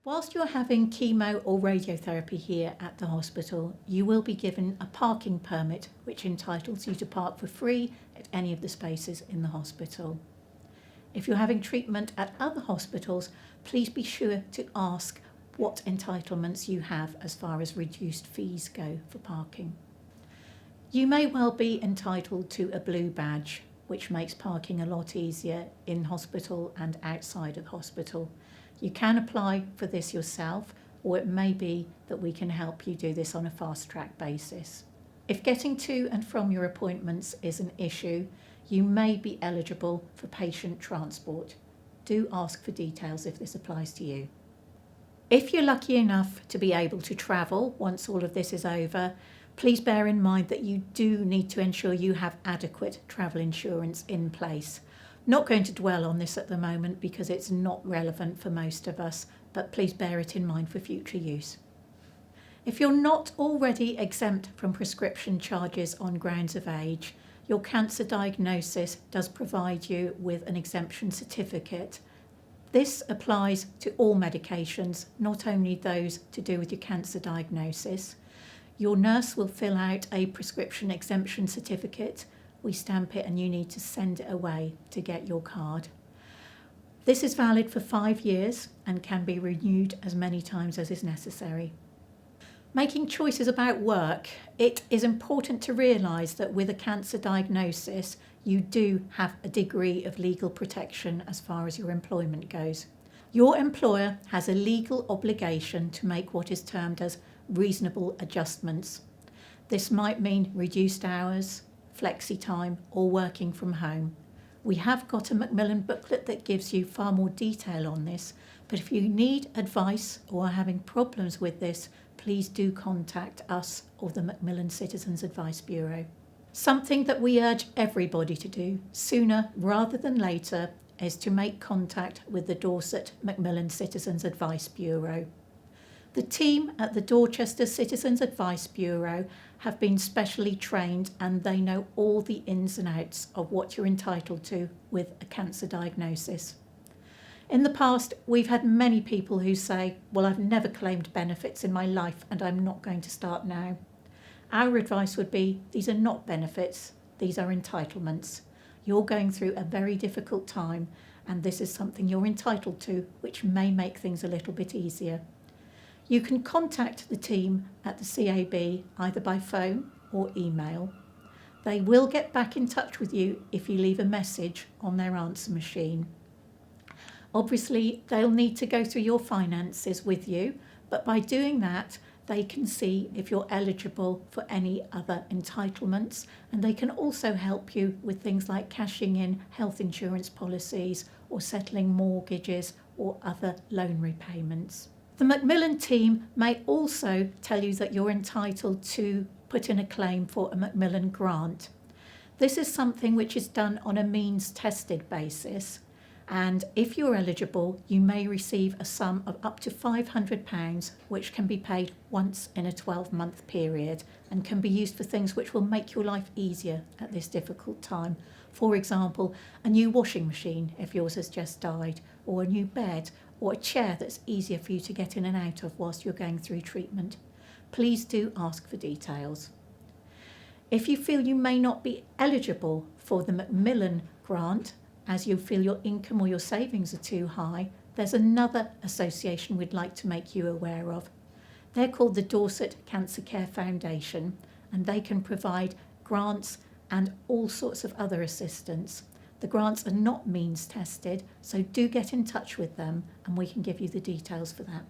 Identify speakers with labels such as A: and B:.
A: Whilst you're having chemo or radiotherapy here at the hospital, you will be given a parking permit which entitles you to park for free at any of the spaces in the hospital. If you're having treatment at other hospitals, please be sure to ask what entitlements you have as far as reduced fees go for parking. You may well be entitled to a blue badge, which makes parking a lot easier in hospital and outside of hospital. You can apply for this yourself, or it may be that we can help you do this on a fast-track basis. If getting to and from your appointments is an issue, you may be eligible for patient transport. Do ask for details if this applies to you. If you're lucky enough to be able to travel once all of this is over, please bear in mind that you do need to ensure you have adequate travel insurance in place. Not going to dwell on this at the moment because it's not relevant for most of us, but please bear it in mind for future use. If you're not already exempt from prescription charges on grounds of age, your cancer diagnosis does provide you with an exemption certificate. This applies to all medications, not only those to do with your cancer diagnosis. Your nurse will fill out a prescription exemption certificate. We stamp it and you need to send it away to get your card. This is valid for 5 years and can be renewed as many times as is necessary. Making choices about work, it is important to realise that with a cancer diagnosis, you do have a degree of legal protection as far as your employment goes. Your employer has a legal obligation to make what is termed as reasonable adjustments. This might mean reduced hours, flexi time, or working from home. We have got a Macmillan booklet that gives you far more detail on this, but if you need advice or are having problems with this, please do contact us or the Macmillan Citizens Advice Bureau. Something that we urge everybody to do sooner rather than later is to make contact with the Dorset Macmillan Citizens Advice Bureau. The team at the Dorchester Citizens Advice Bureau have been specially trained and they know all the ins and outs of what you're entitled to with a cancer diagnosis. In the past, we've had many people who say, well, I've never claimed benefits in my life and I'm not going to start now. Our advice would be, these are not benefits, these are entitlements. You're going through a very difficult time and this is something you're entitled to, which may make things a little bit easier. You can contact the team at the CAB either by phone or email. They will get back in touch with you if you leave a message on their answer machine. Obviously, they'll need to go through your finances with you, but by doing that, they can see if you're eligible for any other entitlements, and they can also help you with things like cashing in health insurance policies or settling mortgages or other loan repayments. The Macmillan team may also tell you that you're entitled to put in a claim for a Macmillan grant. This is something which is done on a means-tested basis, and if you're eligible, you may receive a sum of up to £500, which can be paid once in a 12-month period and can be used for things which will make your life easier at this difficult time. For example, a new washing machine if yours has just died, or a new bed, or a chair that's easier for you to get in and out of whilst you're going through treatment. Please do ask for details. If you feel you may not be eligible for the Macmillan grant, as you feel your income or your savings are too high, there's another association we'd like to make you aware of. They're called the Dorset Cancer Care Foundation, and they can provide grants and all sorts of other assistance. The grants are not means tested, so do get in touch with them and we can give you the details for that.